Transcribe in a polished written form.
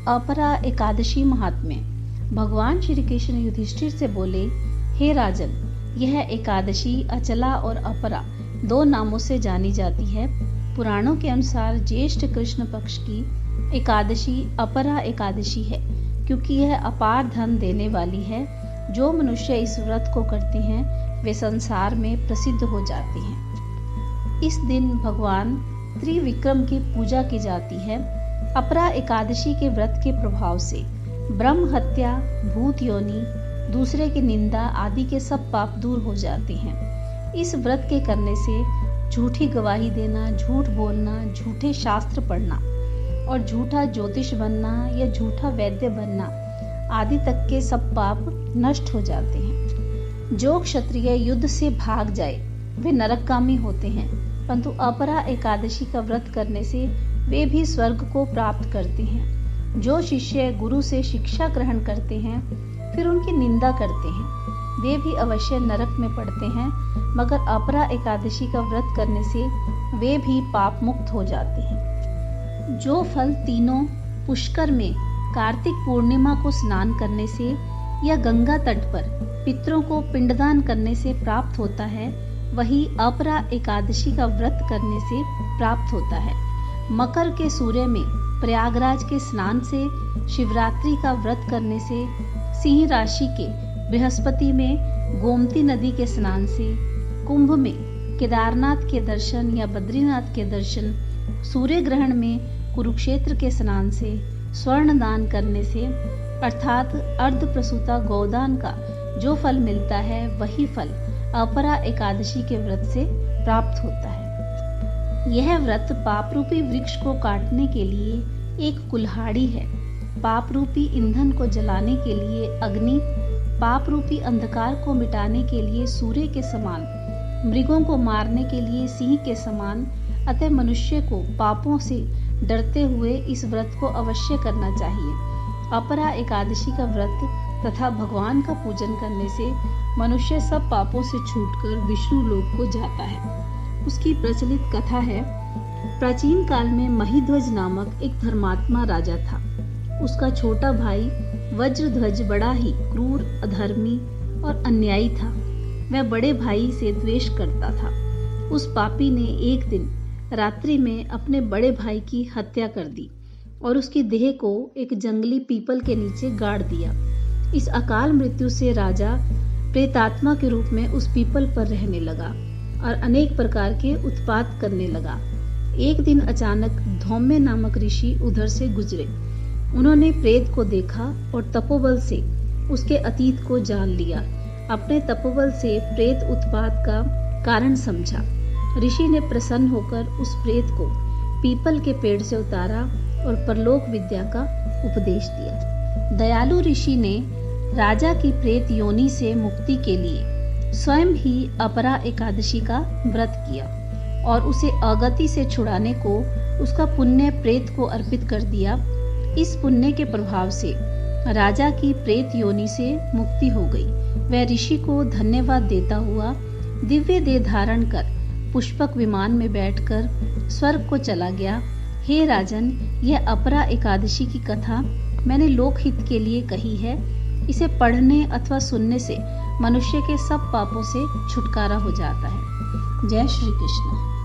अपरा एकादशी महात्म्य। भगवान श्री कृष्ण युधिष्ठिर से बोले, हे राजन, यह एकादशी अचला और अपरा दो नामों से जानी जाती है। पुराणों के अनुसार ज्येष्ठ कृष्ण पक्ष की एकादशी अपरा एकादशी है, क्योंकि यह अपार धन देने वाली है। जो मनुष्य इस व्रत को करते हैं वे संसार में प्रसिद्ध हो जाते हैं। इस दिन भगवान त्रिविक्रम की पूजा की जाती है। अपरा एकादशी के व्रत के प्रभाव से ब्रह्म हत्या, भूत योनि, दूसरे की निंदा आदि के सब पाप दूर हो जाते हैं। इस व्रत के करने से झूठी गवाही देना, झूठ बोलना, झूठे शास्त्र पढ़ना और झूठा ज्योतिष बनना या झूठा वैद्य बनना आदि तक के सब पाप नष्ट हो जाते हैं। जो क्षत्रिय युद्ध से भाग जाए वे नरकगामी होते हैं, परंतु अपरा एकादशी का व्रत करने से वे भी स्वर्ग को प्राप्त करते हैं। जो शिष्य गुरु से शिक्षा ग्रहण करते हैं फिर उनकी निंदा करते हैं वे भी अवश्य नरक में पड़ते हैं, मगर अपरा एकादशी का व्रत करने से वे भी पाप मुक्त हो जाते हैं। जो फल तीनों पुष्कर में कार्तिक पूर्णिमा को स्नान करने से या गंगा तट पर पितरों को पिंडदान करने से प्राप्त होता है, वही अपरा एकादशी का व्रत करने से प्राप्त होता है। मकर के सूर्य में प्रयागराज के स्नान से, शिवरात्रि का व्रत करने से, सिंह राशि के बृहस्पति में गोमती नदी के स्नान से, कुंभ में केदारनाथ के दर्शन या बद्रीनाथ के दर्शन, सूर्य ग्रहण में कुरुक्षेत्र के स्नान से, स्वर्ण दान करने से अर्थात अर्ध प्रसूता गौदान का जो फल मिलता है वही फल अपरा एकादशी के व्रत से प्राप्त होता है। यह व्रत पाप रूपी वृक्ष को काटने के लिए एक कुल्हाड़ी है, पाप रूपी ईंधन को जलाने के लिए अग्नि, पाप रूपी अंधकार को मिटाने के लिए सूर्य के समान, मृगों को मारने के लिए सिंह के समान। अतः मनुष्य को पापों से डरते हुए इस व्रत को अवश्य करना चाहिए। अपरा एकादशी का व्रत तथा भगवान का पूजन करने से मनुष्य सब पापों से छूटकर विष्णु लोक को जाता है। उसकी प्रचलित कथा है, प्राचीन काल में महिध्वज नामक एक धर्मात्मा राजा था। उसका छोटा भाई वज्रध्वज बड़ा ही क्रूर, अधर्मी और अन्यायी था। वह बड़े भाई से द्वेष करता था। उस पापी ने एक दिन रात्रि में अपने बड़े भाई की हत्या कर दी और उसकी देह को एक जंगली पीपल के नीचे गाड़ दिया। इस अकाल मृत्यु से राजा प्रेतात्मा के रूप में उस पीपल पर रहने लगा और अनेक प्रकार के उत्पात करने लगा। एक दिन अचानक धौम्य नामक ऋषि उधर से गुजरे। उन्होंने प्रेत को देखा और तपोबल से उसके अतीत को जान लिया। अपने तपोबल से प्रेत उत्पात का कारण समझा। ऋषि ने प्रसन्न होकर उस प्रेत को पीपल के पेड़ से उतारा और परलोक विद्या का उपदेश दिया। दयालु ऋषि ने राजा की प्रेत योनि से मुक्ति के लिए स्वयं ही अपरा एकादशी का व्रत किया और उसे अगति से छुड़ाने को उसका पुण्य प्रेत को अर्पित कर दिया। इस पुण्य के प्रभाव से राजा की प्रेत योनि से मुक्ति हो गई। वह ऋषि को धन्यवाद देता हुआ दिव्य देह धारण कर पुष्पक विमान में बैठकर स्वर्ग को चला गया। हे राजन, यह अपरा एकादशी की कथा मैंने लोकहित के लिए कही है। इसे पढ़ने अथवा सुनने से मनुष्य के सब पापों से छुटकारा हो जाता है। जय श्री कृष्ण।